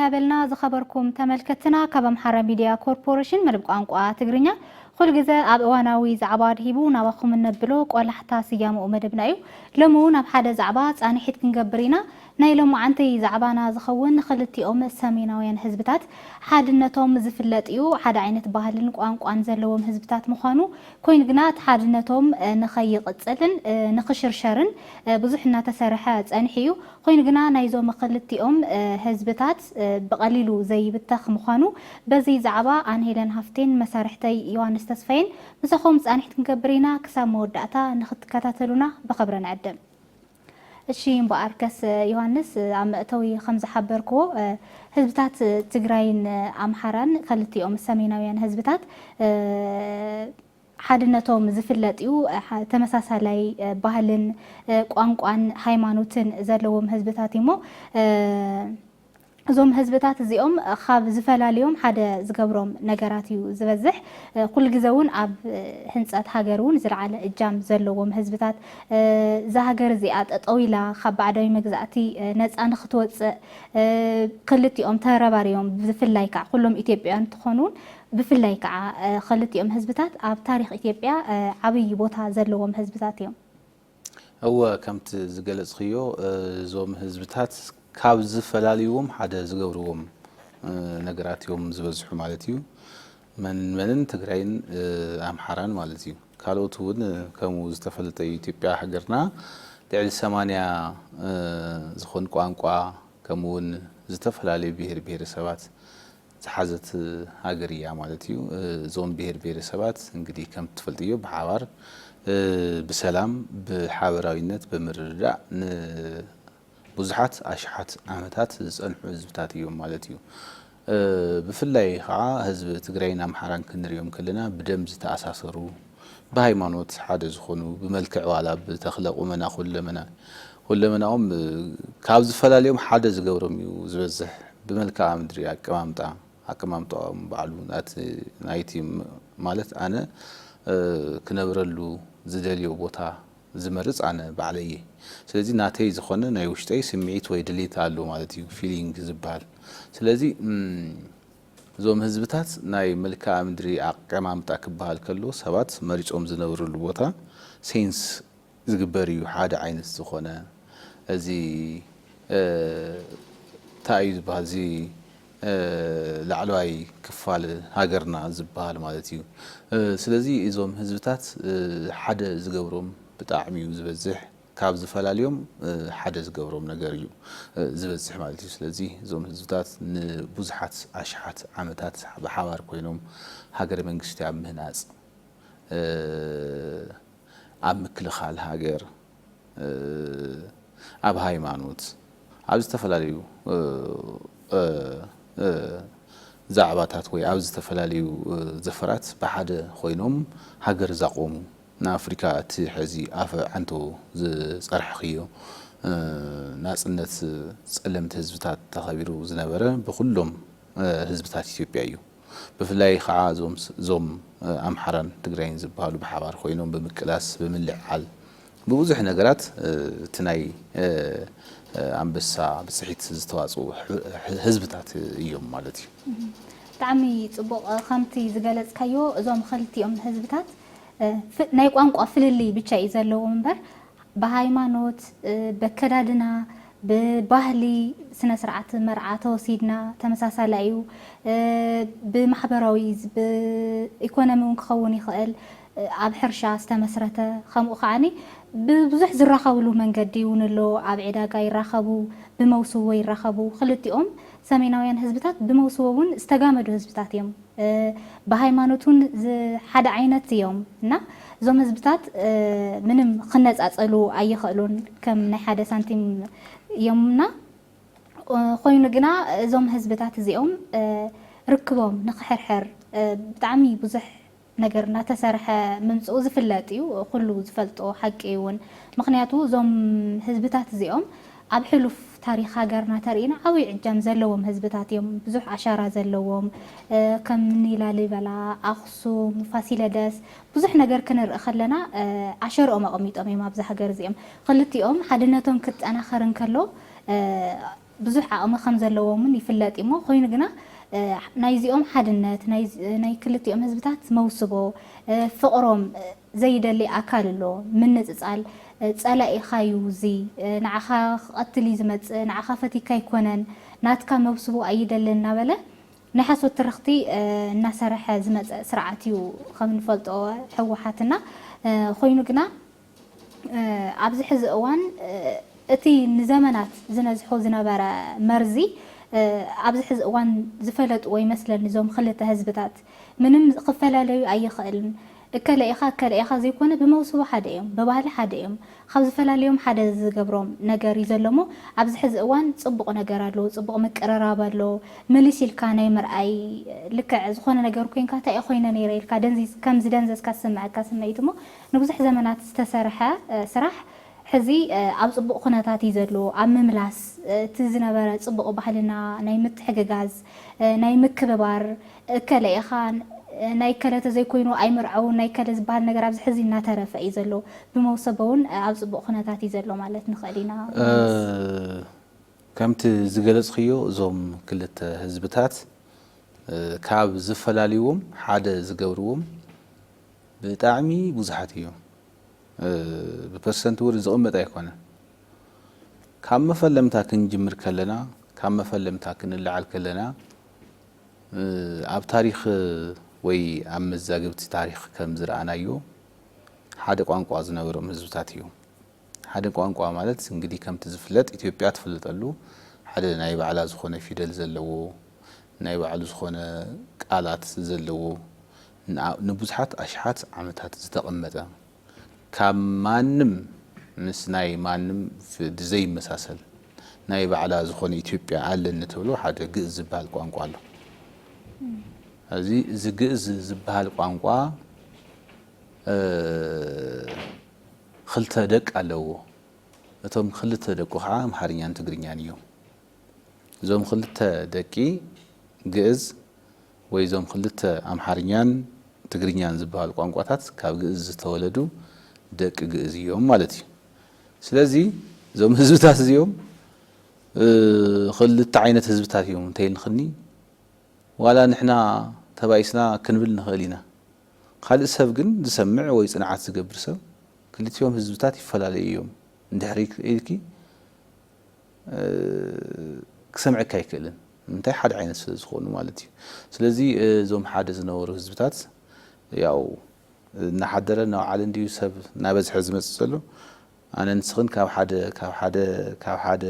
እናበልና ዝخبركم ተመልከትና ከበም ሐራ ሚዲያ ኮርፖሬሽን መልብ ቋንቋ ትግርኛ ኩል ግዜ ኣብ እዋናዊ ዛዕባ ድሂቡ ናባኹም እንብሎ ቆላሕታ ስያመኡ መደብናዩ ለሙን ኣብ ሓደ ዛዕባ ጻኒሒት ክንገብሪና ናይ ለሙዓንቲ ዛዕባና ዝኸውን ክልቲኦም ሰሜናውያን ህዝብታት ሓድነቶም ዝፍለጥዩ ሓደ ዓይነት ባህልን ቋንቋን ዘለዎም ህዝብታት ምዃኑ ኮይን ግና ሓድነቶም ንኸይቕጽልን ንኽሽርሸርን ብዙሕ እናተሰርሐ ጸኒሕዩ ኮይን ግና ናይዞም ክልቲኦም ህዝብታት በቀሊሉ ዘይብተኽ ምዃኑ በዚ ዛዕባ አንሄለን ሃፍቴን መሳርሕተይ ዮሐንስ ተስፋይን ምስኹም ጻኒሕት ክንገብሪና ክሳብ መወዳእታ ንኽትከታተሉና በኸብረን ዕድም እሺ እምበኣርከስ ዮሐንስ ኣመእተዊ ከም ዝሓበርክዎ ህዝብታት ትግራይን ኣምሓራን ክልቲኦም ሰሜናውያን ህዝብታት ሓድነቶም ዝፍለጥዩ ተመሳሳላይ ባህልን ቋንቋን ሃይማኖትን ዘለዎም ህዝብታት እሞ ዞም ህዝብታት እዚኦም ካብ ዝፈላለዮም ሓደ ዝገብሮም ነገራት እዩ ዝበዝሕ ኩል ግዜውን ኣብ ህንጸት ሃገሩን ዝለዓለ እጃም ዘለዎም ህዝብታት ዛሃገር እዚኣ ጠጠዊላ ካብ ባዕዳዊ መግዛእቲ ነፃ ንኽትወፅእ ክልቲኦም ተረባሪዮም ብፍላይ ከዓ ኩሎም ኢትዮጵያውያን እንትኾኑን ብፍላይ ከዓ ክልቲኦም ህዝብታት ኣብ ታሪኽ ኢትዮጵያ ዓብይ ቦታ ዘለዎም ህዝብታት እዮም هو ከምቲ ዝገለጽኽዮ ዞም ህዝብታት ካብ ዝፈላለዩዎም ሓደ ዝገብርዎም ነገራት እዮም ዝበዝሑ ማለት እዩ መንን ትግራይን ኣምሓራን ማለት እዩ ካልኦት እውን ከምኡ ዝተፈልጠ ኢትዮጵያ ሃገርና ልዕሊ 80 ዝኾን ቋንቋ ከምኡውን ዝተፈላለዩ ብሄር ብሄረሰባት ዝሓዘት ሃገር እያ ማለት እዩ ዞም ብሄር ብሄረሰባት እንግዲህ ከም ትፈልጥዮ ብሓባር بسلام بحاوراويነት بمرዳእ ብዙሓት አሽሓት ዓመታት ዝጸንሑ ህዝብታት እዮም ማለት እዩ ብፍላይ ከዓ ህዝብ ትግራይን ኣምሓራን ክንሪኦም ከለና ብደም ዝተኣሳሰሩ በሃይማኖት ሓደ ዝኾኑ ብመልክዕ ዋላ ብተኽለቁ መና ሁለመናኦም ካብ ዝፈላለዮም ሓደ ዝገብሮም እዩ ዝበዝሕ ብመልክዓ ምድሪ ኣቀማምጣኦም ባዕሉ ናይቲ ማለት ኣነ ክነብረሉ ዝደልዮ ቦታ ዝመርጽ ኣነ ባዕለየ ስለዚህ ናተይ ዝኾነ ናይ ውሽጠይ ስምዒት ወይ ድሌት ኣሎ ማለት እዩ ፊሊንግ ዝባል ስለዚህ ዞም ህዝብታት ናይ መልክዓ ምድሪ ኣቀማምጣ ክባል ከሎ ሰባት መሪጾም ዝነብሩሉ ቦታ ሴንስ ዝግበር እዩ ሓደ ዓይነት ዝኾነ እዚ ታይ ዝባል እዚ ላዕለዋይ ክፋል ሃገርና ዝባል ማለት እዩ ስለዚህ እዞም ህዝብታት ሓደ ዝገብሮም ብጣዕሚ እዩ ዝበዝሕ ካብ ዝፈላለዮም ሓደ ዝገብሮም ነገር እዩ ዝበዝሕ ማለት እዩ ስለዚህ እዞም ህዝብታት ንብዙሓት አሽሓት ዓመታት ብሓባር ኮይኖም ሃገር መንግስቲ ኣብ ምህናጽ ኣብ ምክልኻል ሃገር ኣብ ሃይማኖት ኣብ ዝተፈላለዩ ዛዕባታት ወይ ኣብ ዝተፈላለዩ ዘፈራት በሓደ ኮይኖም ሃገር ዘቆሙ ንኣፍሪካ እቲ ሕዚ ኣፈ ዓንቶ ዝጸርሕኽዮ ናጽነት ጸለምቲ ህዝብታት ተኸቢሩ ዝነበረ ብኩሎም ህዝብታት ኢትዮጵያ እዩ ብፍላይ ከዓ ዞም ኣምሓራን ትግራይን ዝበሃሉ ብሓባር ኮይኖም ብምቅላስ ብምልዓል ብብዙሕ ነገራት እቲ ናይ አንበሳ ብጽሒት ዝተዋጽኡ ህዝብታት እዮም ማለት እዩ ብጣዕሚ ጽቡቕ ከምቲ ዝገለጽካዮ እዞም ክልቲኦም ህዝብታት ናይ ቋንቋ ፍልሊ ብቻ እዩ ዘለዎም እምበር ብሃይማኖት በከዳድና ብባህሊ ስነ ስርዓት መርዓ ተወሲድና ተመሳሳላይ እዩ ብማሕበራዊ ብኢኮኖሚ ክኸውን ይኽእል ኣብ ሕርሻ ዝተመስረተ ከምኡ ከዓኒ ብብዙሕ ዝራኸብሉ መንገዲ እውን ኣሎ ኣብ ዕዳጋ ይራኸቡ ብመውስዎ ይራኸቡ ክልቲኦም ሰሜናውያን ህዝብታት ብመውስዎ እውን ዝተጋመዱ ህዝብታት እዮም ብሃይማኖቱን ሓደ ዓይነት እዮም እና እዞም ህዝብታት ምንም ክነጻጸሉ ኣይኽእሉን ከም ናይ ሓደ ሳንቲም እዮምና ኮይኑ ግና እዞም ህዝብታት እዚኦም ርክቦም ንኽሕርሕር ብጣዕሚ ብዙሕ ነገርና ተሰርሐ ምምጽኡ ዝፍለጥ እዩ ኩሉ ዝፈልጦ ሓቂ እውን ምክንያቱ እዞም ህዝብታት እዚኦም ኣብ ሕሉፍ ታሪኽ ሃገርና ተርእና ዓብይ ዕጃም ዘለዎም ህዝብታት እዮም ብዙሕ ኣሻራ ዘለዎም ከም ላሊበላ ኣኽሱም ፋሲለደስ ብዙሕ ነገር ክንርኢ ከለና ኣሸርኦም ኣቐሚጦም እዮም ኣብዚ ሃገር እዚኦም ክልቲኦም ሓድነቶም ክጠናኸርን ከሎ ብዙሕ ዓቕሚ ከም ዘለዎምን ይፍለጥ እሞ ኮይኑ ግና ናይዚኦም ሓድነት ናይ ክልቲኦም ህዝብታት መውስቦ ፍቕሮም ዘይደሊ ኣካል ኣሎ ምንፅፃል ፀላኢኻዩ እዚ ንዓኻ ክቐትል እዩ ዝመፅእ ንዓኻ ፈቲካ ኣይኮነን ናትካ መውስቦ ኣይደልን እናበለ ናይ ሓሶት ትርኽቲ እናሰርሐ ዝመፅእ ስርዓት እዩ ከም ንፈልጦ ሕወሓትና ኮይኑ ግና ኣብዚ ሕዚ እዋን እቲ ንዘመናት ዝነዝሖ ዝነበረ መርዚ ኣብዚ ሕዚ እዋን ዝፈለጥዎ ይመስለኒ እዞም ክልተ ህዝብታት ምንም ክፈላለዩ ኣይኽእልን እከለኢኻ ዘይኮነ ብመውስቦ ሓደ እዮም ብባህሊ ሓደ እዮም ካብ ዝፈላለዮም ሓደ ዝገብሮም ነገር እዩ ዘሎ እሞ ኣብዚ ሕዚ እዋን ፅቡቕ ነገር ኣሎ ፅቡቕ ምቅርራብ ኣሎ ምልስ ኢልካ ናይ ምርኣይ ልክዕ ዝኾነ ነገር ኮንካ እንታይ እየ ኮይነ ነይረ ኢልካ ከምዚ ደንዘዝካ ዝስምዐካ ስምዒት እሞ ንብዙሕ ዘመናት ዝተሰርሐ ስራሕ ሕዚ ኣብ ፅቡቕ ኩነታት እዩ ዘሎ ኣብ ምምላስ እቲ ዝነበረ ፅቡቕ ባህልና ናይ ምትሕግጋዝ ናይ ምክብባር እከለኢኻ ናይ ከለተ ዘይኮይኑ ኣይምርዐውን ናይ ከለ ዝበሃል ነገር ኣብዚ ሕዚ እናተረፈ እዩ ዘሎ ብመውሰቦ እውን ኣብ ፅቡቕ ኩነታት እዩ ዘሎ ማለት ንኽእል ኢና ከምቲ ዝገለጽኽዮ እዞም ክልተ ህዝብታት ካብ ዝፈላልይዎም ሓደ ዝገብርዎም ብጣዕሚ ብዙሓት እዮም ብፐርሰንት ውር ዝቕመጥ ኣይኮነን ካብ መፈለምታ ክንጅምር ከለና ካብ መፈለምታ ክንለዓል ከለና ኣብ ታሪክ ወይ ኣብ መዛግብቲ ታሪክ ከም ዝረኣናዮ ሓደ ቋንቋ ዝነበሮም ህዝብታት እዮም ሓደ ቋንቋ ማለት እንግዲህ ከምቲ ዝፍለጥ ኢትዮጵያ ትፍለጠሉ ሓደ ናይ ባዕላ ዝኾነ ፊደል ዘለዎ ናይ ባዕሉ ዝኾነ ቃላት ዘለዎ ንብዙሓት ኣሽሓት ዓመታት ዝተቐመጠ ካብ ማንም ምስ ናይ ማንም ዘይመሳሰል ናይ ባዕላ ዝኾነ ኢትዮጵያ ኣለኒ ተብሎ ሓደ ግእዝ ዝበሃል ቋንቋ ኣሎ እዚ ግእዝ ዝበሃል ቋንቋ ክልተ ደቅ ኣለዎ እቶም ክልተ ደቁ ከዓ ኣምሓርኛን ትግርኛን እዮም እዞም ክልተ ደቂ ግእዝ ወይ እዞም ክልተ ኣምሓርኛን ትግርኛን ዝበሃል ቋንቋታት ካብ ግእዝ ዝተወለዱ ደቂ ግእዝ እዮም ማለት እዩ ስለዚ እዞም ህዝብታት እዚኦም ክልተ ዓይነት ህዝብታት እዮም እንተይንኽኒ ዋላ ንሕና ተባይስና ክንብል ንኽእል ኢና ካልእ ሰብ ግን ዝሰምዕ ወይ ፅንዓት ዝገብር ሰብ ክልቲኦም ህዝብታት ይፈላለዩ እዮም እንድሕሪ ኢልኪ ክሰምዐካ ኣይክእልን እንታይ ሓደ ዓይነት ስለ ዝኾኑ ማለት እዩ ስለዚ እዞም ሓደ ዝነበሩ ህዝብታት ያው እናሓደረ ናብ ዓለም ድዩ ሰብ ናበዝሐ ዝመፅእ ዘሎ ኣነ ንስኽን ካብ ሓደ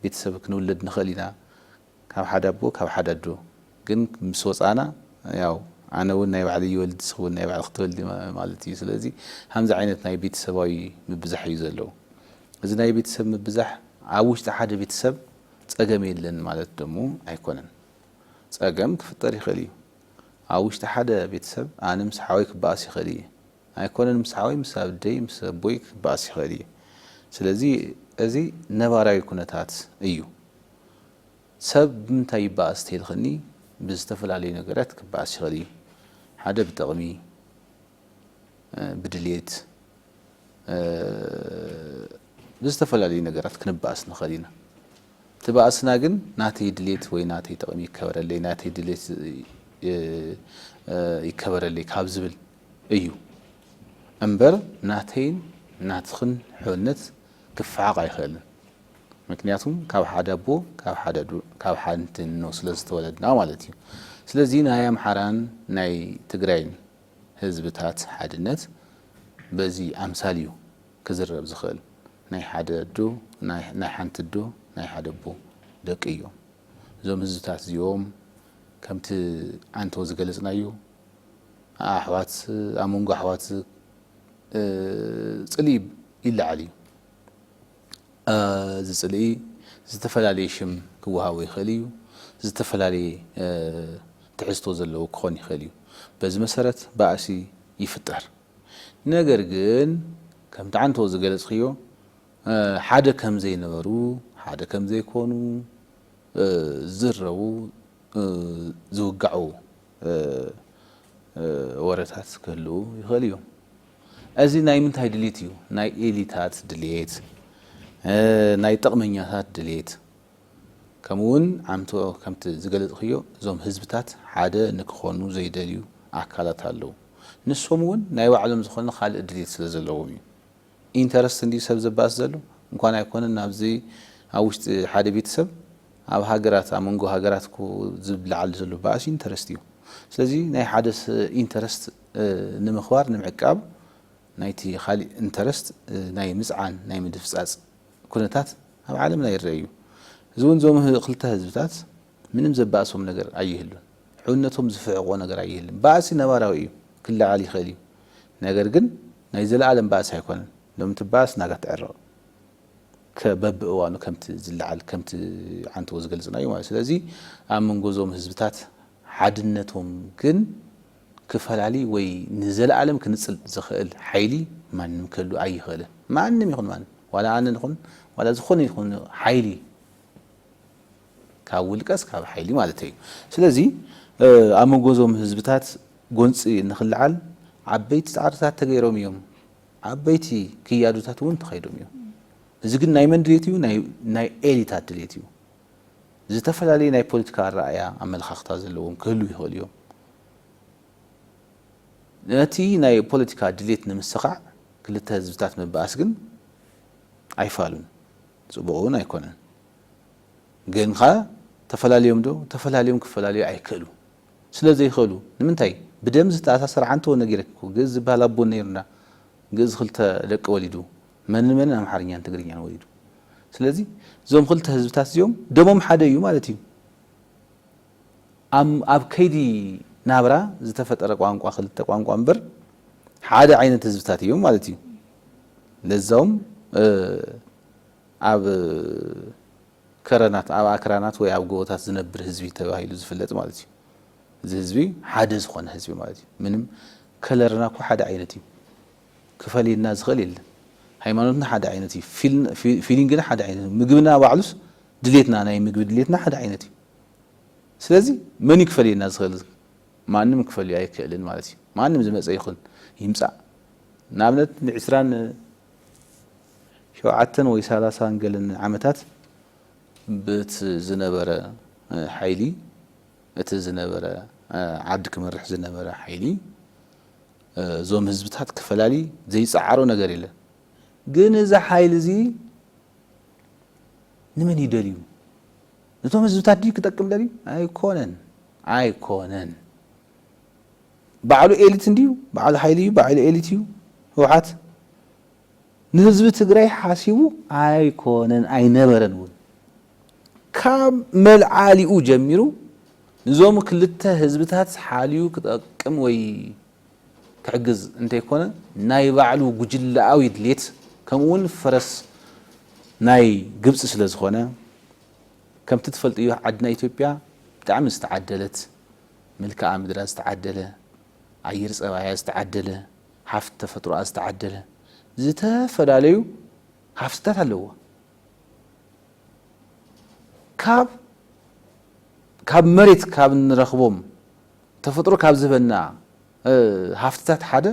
ቤተሰብ ክንውለድ ንኽእል ኢና ካብ ሓደ ኣቦ ካብ ሓደ ኣዶ ግን ምስ ወፃና ያው ኣነ እውን ናይ ባዕሊ ይወልድ ንስኽውን ናይ ባዕሊ ክትወልዲ ማለት እዩ ስለዚ ከምዚ ዓይነት ናይ ቤተሰባዊ ምብዛሕ እዩ ዘለዎ እዚ ናይ ቤተሰብ ምብዛሕ ኣብ ውሽጢ ሓደ ቤተሰብ ፀገም የለን ማለት ደሞ ኣይኮነን ፀገም ክፍጠር ይኽእል እዩ ኣብ ውሽጢ ሓደ ቤተሰብ ኣነ ምስ ሓወይ ክበኣስ ይኽእል እየ ኣይኮነን ምስ ሓወይ ምስ ኣደይ ምስ ኣቦይ ክበኣስ ይኽእል እየ ስለዚ እዚ ነባራዊ ኩነታት እዩ ሰብ ብምንታይ ይበኣስ ተይልኽኒ ብዝተፈላለዩ ነገራት ክበኣስ ይኽእል እዩ ሓደ ብጥቕሚ ብድልየት ብዝተፈላለዩ ነገራት ክንበኣስ ንኽእል ኢና ትበኣስና ግን ናተይ ድልየት ወይ ናተይ ጥቕሚ ይከበረለይ ናተይ ድልየት ይከበረለይ ካብ ዝብል እዩ እምበር ናተይን ናትኽን ሕውነት ክፈዓቕ ኣይኽእልን ምክንያቱም ካብ ሓደ ኣቦ ካብ ሓንቲ እኖ ስለ ዝተወለድና ማለት እዩ ስለዚ ናይ ኣምሓራን ናይ ትግራይን ህዝብታት ሓድነት በዚ ኣምሳል እዩ ክዝረብ ዝኽእል ናይ ሓደ ኣዶ ናይ ሓንቲ ኣዶ ናይ ሓደ ኣቦ ደቂ እዮም እዞም ህዝብታት እዚኦም ከምቲ ኣንተ ዝገለጽናዮ ኣሕዋት ኣብ መንጎ ኣሕዋት ፅልኢ ይለዓል እዩ እዚ ፅልኢ ዝተፈላለየ ሽም ክወሃቦ ይኽእል እዩ ዝተፈላለየ ትሕዝቶ ዘለዎ ክኾን ይኽእል እዩ በዚ መሰረት ባእሲ ይፍጠር ነገር ግን ከምቲ ዓንተ ዝገለጽኽዮ ሓደ ከም ዘይነበሩ ሓደ ከም ዘይኮኑ ዝረቡ ዝውጋዑ ወረታት ክህልው ይኽእል እዮም እዚ ናይ ምንታይ ድልየት እዩ ናይ ኤሊታት ድልየት ናይ ጥቕመኛታት ድልየት كمون عمتو كمت زغلط خيو زوم حزبتات حاده نكخونو زيدليو አካላት አለው ንሶምውን ናይ ባዕሎም ዝኾነ ኻል እድሊት ስለዘለዎም እዩ ኢንተረስት እንዲ ሰብ ዘባስ ዘሎ እንኳን አይኮነን ናብዚ አውሽጥ ሓደ ቤተሰብ ኣብ ሃገራት አመንጎ ሃገራት ኮ ዝብላዓል ዘሎ ባስ ኢንተረስት እዩ ስለዚ ናይ ሓደስ ኢንተረስት ንምኽባር ንምዕቃብ ናይቲ ኻሊ ኢንተረስት ናይ ምጽዓን ናይ ምድፍጻጽ ኩነታት ኣብ ዓለም ላይ ይረአዩ ዝውን ዞም ክልተ ህዝብታት ምንም ዘባሶም ነገር አይህሉን ሑነቶም ዝፍዕቆ ነገር አይህልም ባሲ ነባራዊ እዩ ክላዓል ይኸሊ ነገር ግን ናይ ዘለዓለም ባስ አይኮነን ለም ትባስ ናጋ ተዕረቕ ከበብእዋኑ ከምት ዝላዓል ከምት ዓንቶ ዝገልጽናዩ ማለት ስለዚ ኣብ መንጎዞም ህዝብታት ሓድነቶም ግን ክፈላሊ ወይ ንዘለዓለም ክንጽል ዝኽእል ኃይሊ ማንም ከሉ አይኸለ ማንም ይኹን ማን ዋላ አነን ይኹን ዋላ ዝኾነ ይኹን ኃይሊ ካብ ውልቀስ ካብ ኃይሊ ማለት እዩ ስለዚ ኣብ መንጎዞም ህዝብታት ጎንፂ ንኽልዓል ዓበይቲ ጻዕርታት ተገይሮም እዮም ዓበይቲ ክያዱታት እውን ተኸይዶም እዮም እዚ ግን ናይ መን ድሌት እዩ ናይ ኤሊታት ድሌት እዩ ዝተፈላልዩ ናይ ፖለቲካ ራእያ ኣመለኻኽታ ዘለዎም ክህሉ ይኽእሉ እዮም ነቲ ናይ ፖለቲካ ድሌት ንምስኻዕ ክልተ ህዝብታት መባኣስ ግን ኣይፋሉን ጽቡቕ እውን ኣይኮነን ግን ኸ ተፈላልዮም ዶ ተፈላልዮም ክፈላልዩ ኣይክእሉ ስለዚህ ይኽእሉ ንምንታይ بدم ዝተኣሳሰረ ዓንቶ ነገርኩ ግዝ ባላቦ ነይርና ግዝ ክልተ ደቂ ወሊዱ من አምሓርኛን ትግርኛን ወሊዱ ስለዚ ዞም ክልተ ህዝብታት እዚኦም ደሞም ሓደ እዩ ማለት እዩ ኣብ ከይዲ ናብራ ዝተፈጠረ ቋንቋ ክልተ ቋንቋ እምበር ሓደ ዓይነት ህዝብታት እዮም ማለት እዩ ለዛውም ኣብ ከረናት ኣብ አክራናት ወይ ኣብ ጎቦታት ዝነብር ህዝቢ ተባሂሉ ዝፍለጥ ማለት እዩ እዚ ህዝቢ ሓደ ዝኾነ ህዝቢ ማለት እዩ ምንም ከለርና ኮ ሓደ ዓይነት እዩ ክፈሊና ዝኽእል የለን ሃይማኖትና ሓደ ዓይነት እዩ ፊሊንግና ሓደ ዓይነት ምግብና ባዕሉስ ድሌትና ናይ ምግብ ድሌትና ሓደ ዓይነት እዩ ስለዚ መን ይክፈሊና ዝኽእል ማንም ክፈልዩ ኣይክእልን ማለት እዩ ማንም ዝመፀ ይኹን ይምጻእ ናብነት ን20 ሸውዓተን ወይ 30 ገለን ዓመታት በት ዝነበረ ኃይሊ እቲ ዝነበረ ዓድ ክመርሕ ዝነበረ ኃይሊ ዞም ህዝብታት ክፈላሊ ዘይጻዓሮ ነገር የለን ግን እዚ ኃይል እዚ ንመን ይደልዩ ነቶም ህዝብታት ዲ ክጠቅም ደልዩ ኣይኮነን ባዕሉ ኤሊት እንዲዩ ባዕሉ ኃይሊ እዩ ባዕሉ ኤሊት እዩ ህወሓት ንህዝቢ ትግራይ ሓሲቡ ኣይኮነን ኣይነበረን እውን ካብ መልዓሊኡ ጀሚሩ ንዞም ክልተ ህዝብታት ሓልዩ ክጠቅም ወይ ክዕግዝ እንተይኮነ ናይ ባዕሉ ጉጅላዊ ድሌት ከምውን ፈረስ ናይ ግብጽ ስለ ዝኾነ ከምቲ ትፈልጥዩ ዓድና ኢትዮጵያ ብጣዕሚ ዝተዓደለት መልክዓ ምድራ ዝተዓደለ ኣየር ጸባያ ዝተዓደለ ሃፍቲ ተፈጥሮኣ ዝተዓደለ ዝተፈላለዩ ሃፍትታት ኣለዎ ካብ መሬት ካብ ንረኽቦም ተፈጥሮ ካብ ዝህበና ሃፍትታት ሓደ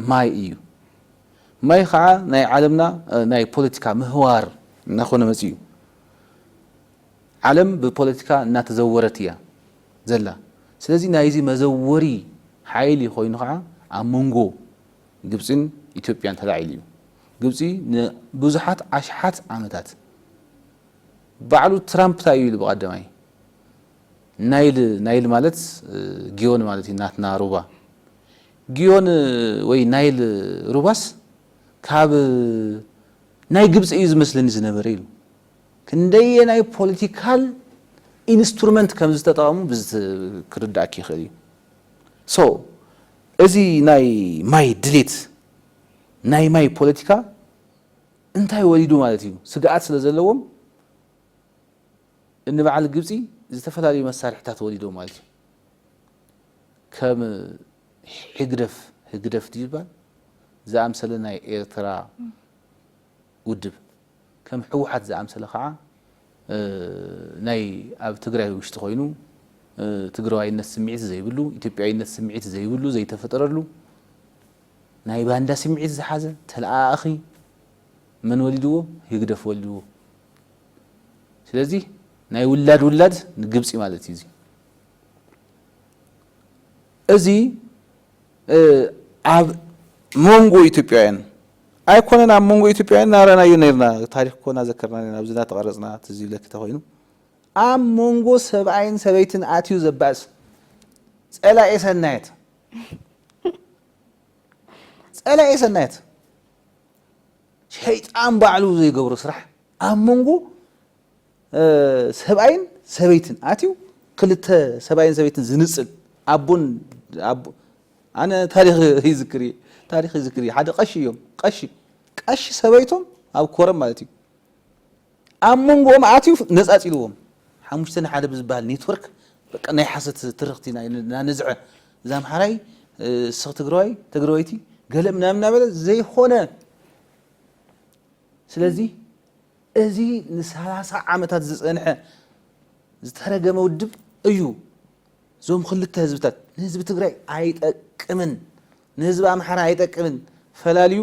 ማይ እዩ ማይ ከዓ ናይ ዓለምና ናይ ፖለቲካ ምህዋር እናኾነ መጽኡ ዓለም ብፖለቲካ እናተዘወረት እያ ዘላ ስለዚ ናይዚ መዘወሪ ኃይሊ ኮይኑ ከዓ ኣብ መንጎ ግብጽን ኢትዮጵያን ተላዒሉ እዩ ግብጽ ንብዙሓት ኣሽሓት ዓመታት ባዕሉ ትራምፕ ታዩ ኢሉ በቀደማይ ናይል ማለት ጊዮን ማለት ናትና ሩባ ጊዮን ወይ ናይል ሩባስ ካብ ናይ ግብጽ እዩ ዝመስለኒ ዝነበረ ኢሉ ክንደየ ናይ ፖለቲካል ኢንስትሩመንት ከም ዝተጠቐሙ ክርዳእክ ይኽእል እዩ ሶ እዚ ናይ ማይ ድሌት ናይ ማይ ፖለቲካ እንታይ ወሊዱ ማለት እዩ ስጋኣት ስለ ዘለዎም እንበዓል ግብጽ ዝተፈላልዩ መሳርሕታት ወሊዶ ማለት እዩ ከም ህግደፍ ይባል ዝኣምሰለ ናይ ኤርትራ ውድብ ከም ሕወሓት ዝኣምሰለ ከዓ ናይ ኣብ ትግራይ ውሽጢ ኮይኑ ትግራዋይነት ስምዒት ዘይብሉ ኢትዮጵያዊነት ስምዒት ዘይብሉ ዘይተፈጠረሉ ናይ ባንዳ ስምዒት ዝሓዘ ተለኣኺ መን ወሊድዎ ህግደፍ ወሊድዎ ስለዚ ናይ ውላድ ንግብፂ ማለት እዩ እዚ ኣብ ሞንጎ ኢትዮጵያውያን ኣይኮነን ኣብ ሞንጎ ኢትዮጵያውያን ናራናዩ ነርና ታሪክ ኮና ዘከርና ነና ኣብዝና ተቀረጽና ትዝ ይብለክ ተኮይኑ ኣብ ሞንጎ ሰብኣይን ሰበይትን ኣትዩ ዘባስ ጸላኤ ሰናየት ሸይጣን ባዕሉ ዘይገብሮ ስራሕ ኣብ ሞንጎ ሰብኣይን ሰበይትን ኣትዩ ክልተ ሰብኣይን ሰበይትን ዝንጽል ኣቦን ኣነ ታሪክ ይዝክሪ ሓደ ቀሺ እዮም ቀሺ ሰበይቶም ኣብ ኮረም ማለት እዩ ኣብ ሞንጎኦም ኣትዩ ነጻጺልዎም ሓሙሽተ ሓደ ብዝባሃል ኔትወርክ በቃ ናይ ሓሰት ትርክቲ ናነዝዐ ዛምሓራይ ስኽ ትግራዋይቲ ገለ ምናምን በለ ዘይኾነ ስለዚ እዚ ን30 ዓመታት ዝጸንሐ ዝተረገመ ውድብ እዩ ዞም ክልተ ህዝብታት ንህዝቢ ትግራይ ኣይጠቅምን ንህዝቢ ኣምሓራ ኣይጠቅምን ፈላልዩ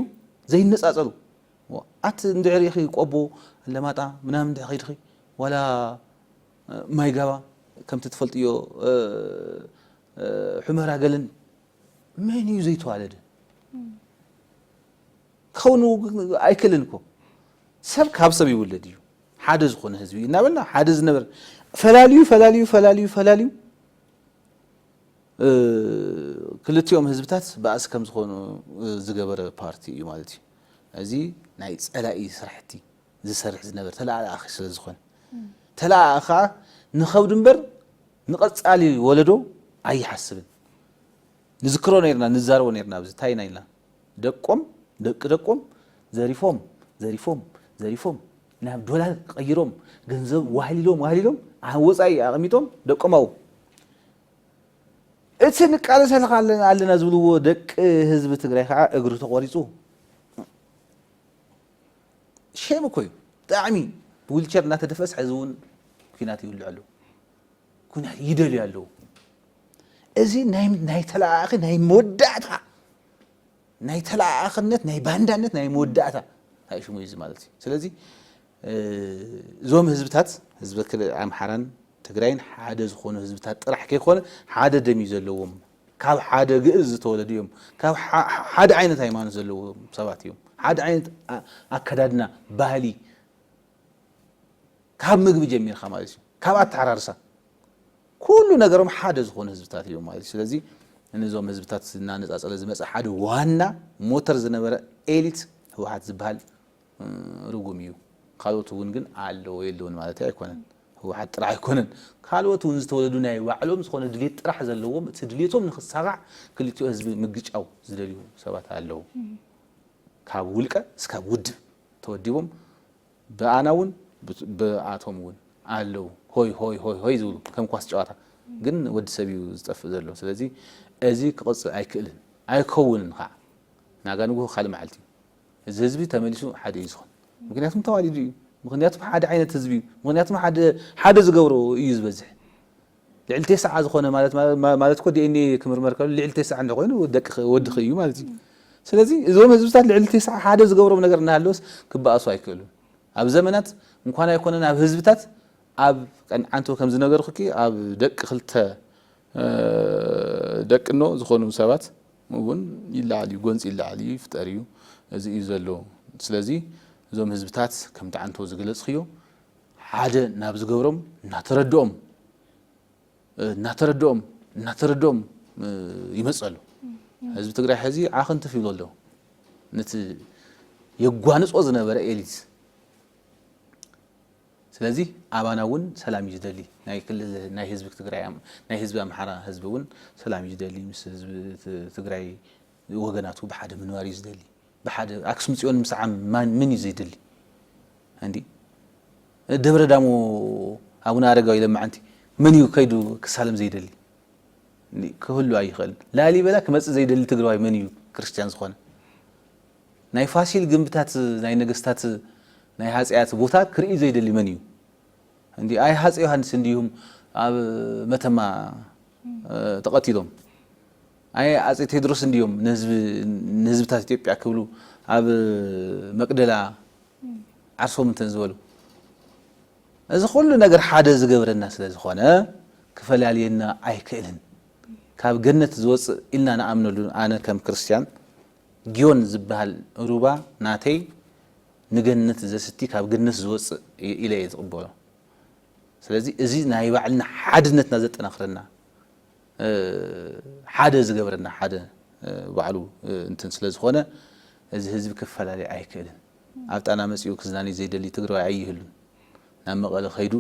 ዘይነጻጸሉ ኣት እንድዕሪኺ ቆቦ ለማጣ ምናምን ድኺድኺ ወላ ማይጋባ ከምቲ ትፈልጥዮ ሑመራ ገለን መን እዩ ዘይተዋለደ ከውኑ ኣይክልንኮ ሰብ ካብ ሰብ ይውለድ እዩ ሓደ ዝኾነ ህዝቢ እናበልና ሓደ ዝነበር ፈላልዩ ክልቲኦም ህዝብታት ባእስ ከም ዝኾኑ ዝገበረ ፓርቲ እዩ ማለት እዩ እዚ ናይ ጸላኢ ስራሕቲ ዝሰርሕ ዝነበር ተላኣኺ ስለ ዝኾነ ተላኣኻ ንኸብድ እምበር ንቐጻሊ ወለዶ ኣይሓስብን ንዝክሮ ነርና ንዛረቦ ነርና ኣብዚ ታይና ኢልና ደቆም ዘሪፎም ናብ ዶላር ቀይሮም ገንዘብ ዋህሊሎም ኣብ ወጻኢ ኣቐሚጦም ደቆማው እቲ ንቃለሰልካ ኣለና ዝብልዎ ደቂ ህዝቢ ትግራይ ከዓ እግሩ ተቆሪጹ ሸም እኮ እዩ ብጣዕሚ ብዊልቸር እናተደፈስ ሕዚ እውን ኩናት ይውልዕ ኣለዉ ኩናት ይደልዩ ኣለዉ እዚ ናይ ተላኣኺ ናይ መወዳእታ ናይ ተላኣኽነት ናይ ባንዳነት ናይ መወዳእታ ሃይ ሽሙ እዩ ማለት እዩ ስለዚ ዞም ህዝብታት ህዝቢ ኣምሓራን ትግራይን ሓደ ዝኾኑ ህዝብታት ጥራሕ ከይኮነ ሓደ ደም ዘለዎም ካብ ሓደ ግዕዝ ዝተወለዱ እዮም ካብ ሓደ ዓይነት ሃይማኖት ዘለዎም ሰባት እዮም ሓደ ዓይነት ኣከዳድና ባህሊ ካብ ምግቢ ጀሚርካ ማለት እዩ ካብ ኣተዓራርሳ ኩሉ ነገሮም ሓደ ዝኾኑ ህዝብታት እዮም ማለት እዩ ስለዚ እነዞም ህዝብታት እናነጻጸለ ዝመጽእ ሓደ ዋና ሞተር ዝነበረ ኤሊት ህወሓት ዝበሃል ርጉም እዩ ካልኦት እውን ግን ኣለዎ የለውን ማለት ኣይኮነን ህወሓት ጥራሕ ኣይኮነን ካልኦት እውን ዝተወለዱ ናይ ባዕሎም ዝኾነ ድሌት ጥራሕ ዘለዎም እቲ ድሌቶም ንኽሳጋዕ ክልቲኦ ህዝቢ ምግጫው ዝደልዩ ሰባት ኣለዉ ካብ ውልቀ እስካብ ውድብ ተወዲቦም ብኣና እውን ብኣቶም እውን ኣለዉ ሆይ ዝብሉ ከም ኳስ ጨዋታ ግን ወዲ ሰብ እዩ ዝጠፍእ ዘሎ ስለዚ እዚ ክቕፅል ኣይክእልን ኣይከውንን ከዓ ናጋ ንጉሆ ካልእ መዓልቲ እዚ ህዝቢ ተመሊሱ ሓደ እዩ ዝኾን ምክንያቱም ተዋሊዱ እዩ ምክንያቱም ሓደ ዓይነት ህዝቢ እዩ ምክንያቱም ሓደ ዝገብሮ እዩ ዝበዝሕ ልዕሊ 9 ዝኾነ ማለት እኮ ዲኤንኤ ክምርመር ከሎ ልዕሊ 9 እንተኮይኑ ወድኺ እዩ ማለት እዩ ስለዚ እዞም ህዝብታት ልዕሊ 9 ሓደ ዝገብሮም ነገር እናሃለወስ ክበኣሱ ኣይክእሉን ኣብ ዘመናት እንኳን ኣይኮነን ኣብ ህዝብታት ኣብ ቀንዓንቶ ከም ዝነገርኩኪ ኣብ ደቂ ክልተ ደቅኖ ዝኾኑ ሰባት እውን ይለዓል እዩ ጎንፂ ይለዓል እዩ ይፍጠር እዩ እዚ እዩ ዘሎ ስለዚ እዞም ህዝብታት ከም ዳዓንቶ ዝገለጽኽዮ ሓደ ናብ ዝገብሮም እናተረድኦም ይመጸሉ ህዝቢ ትግራይ ሕዚ ዓኽንትፍ ይብሎ ኣሎ ነቲ የጓንጾ ዝነበረ ኤሊት ስለዚ ኣባና እውን ሰላም እዩ ዝደሊ ናይ ህዝቢ ትግራይ ናይ ህዝቢ ኣምሓራ ህዝቢ እውን ሰላም እዩ ዝደሊ ምስ ህዝቢ ትግራይ ወገናቱ ብሓደ ምንባር እዩ ዝደሊ بحد أكسم تيون مسعم من يزيدلي عندي دبر دامو أبونا رجع إلى معنتي من يكيدو كسالم زيدلي كهلو أي خل لا لي بلاك مس زيدلي تقرأي من يو كريستيان زخون ناي فاشل جنبتات ناي نجستات ناي هاسيات بوتا كري زيدلي من يو عندي أي هاسي هنسنديهم متى ما تقتلهم أي أزي تدرس اليوم نسبة تاتيب يأكلوا أب مقدلا عصهم تنزولوا እዚ ኩሉ ነገር ሓደ ዝገብረና ስለ ዝኾነ ክፈላለየና ኣይክእልን ካብ ገነት ዝወፅእ ኢልና ንኣምነሉ ኣነ ከም ክርስቲያን ጊዮን ዝበሃል ሩባ ናተይ ንገነት ዘስቲ ካብ ገነት ዝወፅእ ኢለ እየ ዝቕበሎ ስለዚ እዚ ናይ ባዕልና ሓድነትና ዘጠናኽረና ሓደ ዝገብረና ሓደ ባዕሉ እንትን ስለ ዝኾነ እዚ ህዝቢ ክፈላለይ ኣይክእልን ኣብ ጣና መፅኡ ክዝናኒ ዘይደሊ ትግራዋይ ኣይህሉን ናብ መቐለ ኸይዱ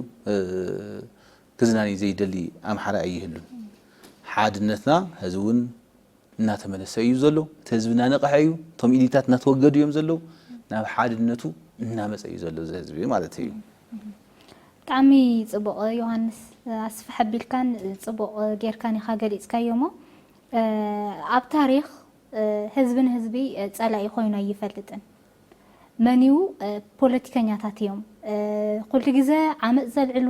ክዝናኒ ዘይደሊ ኣምሓራ ኣይህሉን ሓድነትና ህዝቡን እናተመለሰ እዩ ዘሎ ህዝብና ነቕሐ እዩ ቶም ኢሊታት እናተወገዱ እዮም ዘለው ናብ ሓድነቱ እናመፀ እዩ ዘሎ እዚ ህዝቢ ማለት እዩ ብጣዕሚ ፅቡቕ ዮሃንስ ኣስፋሕ ኣቢልካን ፅቡቕ ጌርካን ኢኻ ገሊፅካዮሞ ኣብ ታሪክ ህዝብን ህዝቢ ፀላኢ ኮይኑ ኣይፈልጥን መኒው ፖለቲከኛታት እዮም ኩሉ ግዜ ዓመፅ ዘልዕሉ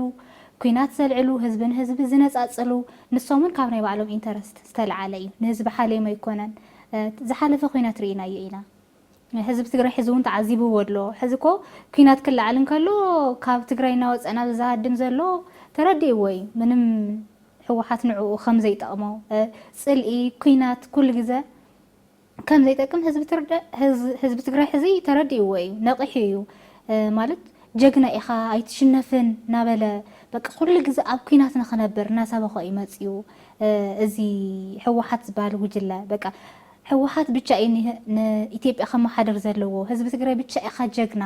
ኩናት ዘልዕሉ ህዝብን ህዝቢ ዝነፃፅሉ ንሶምን ካብ ናይ ባዕሎም ኢንተረስት ዝተለዓለ እዩ ንህዝቢ ሓለይሞ ኣይኮነን ዝሓለፈ ኩናት ርኢናዮ ኢና ህዝቢ ትግራይ ሕዚ እውን ተዓዚብዎ ኣሎ ሕዚ ኮ ኩናት ክለዓል እንከሎ ካብ ትግራይ እናወፀና ዝሃድም ዘሎ ተረዲእዎ እዩ ምንም ሕወሓት ንዕኡ ከም ዘይጠቕሞ ፅልኢ ኩናት ኩሉ ግዜ ከም ዘይጠቅም ህዝቢ ትግራይ ሕዚ ተረዲእዎ እዩ ነቂሑ እዩ ማለት ጀግና ኢኻ ኣይትሽነፍን ናበለ በቃ ኩሉ ግዜ ኣብ ኩናት ንኽነብር እናሰበኸ እዩ መፅኡ እዚ ሕወሓት ዝበሃል ጉጅለ በቃ ሕወሓት ብቻ እዩ ንኢትዮጵያ ከመሓደር ዘለዎ ህዝቢ ትግራይ ብቻ ኢኻ ጀግና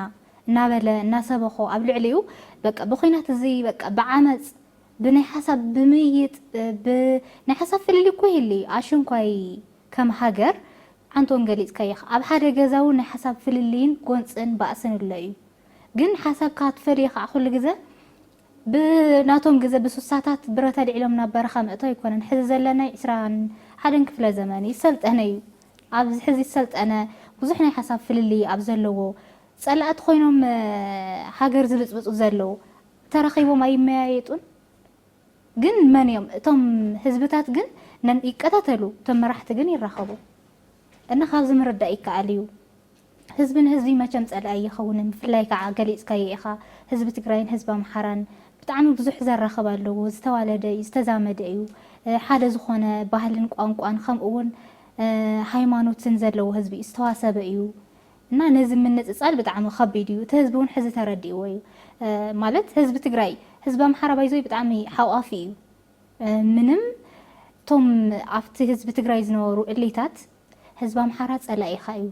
እናበለ እናሰበኸ ኣብ ልዕሊኡ በቃ ብኩናት እዚ በቃ ብዓመፅ ብናይ ሓሳብ ብምይጥ ብናይ ሓሳብ ፍልል እኮ ይህሊ ኣሽንኳይ ከም ሃገር ዓንቶን ገሊፅካ ኢኻ ኣብ ሓደ ገዛ እውን ናይ ሓሳብ ፍልልን ጎንፅን ባእስን ኣሎ እዩ ግን ሓሳብካ ትፈልይ ከዓ ኩሉ ግዜ ብናቶም ግዜ ብሱሳታት ብረታ ልዕሎም ናብ በረኻ ምእተው ኣይኮነን ሕዚ ዘለና 21 ክፍለ ዘመን ይሰልጠነ እዩ ኣብዚ ሕዚ ይሰልጠነ ብዙሕ ናይ ሓሳብ ፍልሊ ኣብ ዘለዎ ፀላእቲ ኮይኖም ሃገር ዝብፅብፁ ዘለው ተረኺቦም ኣይመያየጡን ግን መን እዮም እቶም ህዝብታት ግን ይቀታተሉ እቶም መራሕቲ ግን ይራኸቡ እና ካብዚ ምርዳእ ይከኣል እዩ ህዝብን ህዝቢ መቸም ፀላኢ ይኸውንን ብፍላይ ከዓ ገሊፅካዮ ኢኻ ህዝቢ ትግራይን ህዝቢ ኣምሓራን ብጣዕሚ ብዙሕ ዘራኸብ ኣለዎ ዝተዋለደ እዩ ዝተዛመደ እዩ ሓደ ዝኾነ ባህልን ቋንቋን ከምኡ እውን ሃይማኖትን ዘለዎ ህዝቢ ዝተዋሰበ እዩ እና ነዚ ምንፅፃል ብጣዕሚ ከቢድ እዩ እቲ ህዝቢ እውን ሕዚ ተረዲእዎ እዩ ማለት ህዝቢ ትግራይ ህዝቢ ኣምሓራ ባይዞይ ብጣዕሚ ሓቋፊ እዩ ምንም እቶም ኣብቲ ህዝቢ ትግራይ ዝነበሩ እሌታት ህዝቢ ኣምሓራ ፀላኢኻ እዩ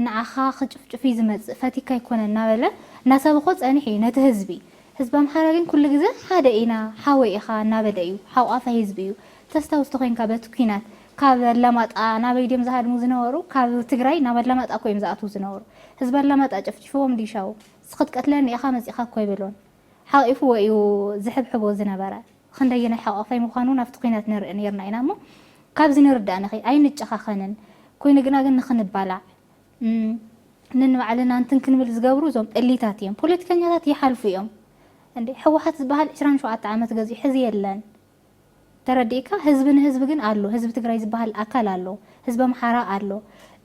ንዓኻ ክጭፍጭፍ እዩ ዝመፅእ ፈቲካ ኣይኮነን እናበለ እናሰበኾ ፀኒሕ እዩ ነቲ ህዝቢ ህዝቢ ኣምሓራ ግን ኩሉ ግዜ ሓደ ኢና ሓወይ ኢኻ እናበለ እዩ ሓቋፋይ ህዝቢ እዩ ተስታውስቲ ኮይንካ በቲ ኩናት ካብ ኣላማጣ ናበይ ድዮም ዝሃድሙ ዝነበሩ ካብ ትግራይ ናብ ኣላማጣ እኮ እዮም ዝኣትዉ ዝነበሩ ህዝቢ ኣላማጣ ጨፍጭፍዎም ዲሻው ስኽትቀትለኒ ኢኻ መፂኻ እኮ ይብሎን ሓቂፉዎ እዩ ዝሕብሕቦ ዝነበረ ክንደየናይ ሓቋፋይ ምዃኑ ናብቲ ኩናት ንርኢ ነርና ኢና እሞ ካብዚ ንርዳእ ንኽእል ኣይንጨኻኸንን ኮይኑ ግና ግን ንኽንባላዕ ንንባዕልና እንትን ክንብል ዝገብሩ እዞም እሊታት እዮም ፖለቲከኛታት ይሓልፉ እዮም እንዴ ሕወሓት ዝበሃል 27 ዓመት ገዚኡ ሕዚ የለን ተረዲእካ ህዝቢ ንህዝቢ ግን ኣሎ ህዝቢ ትግራይ ዝበሃል ኣካል ኣሎ ህዝቢ ኣምሓራ ኣሎ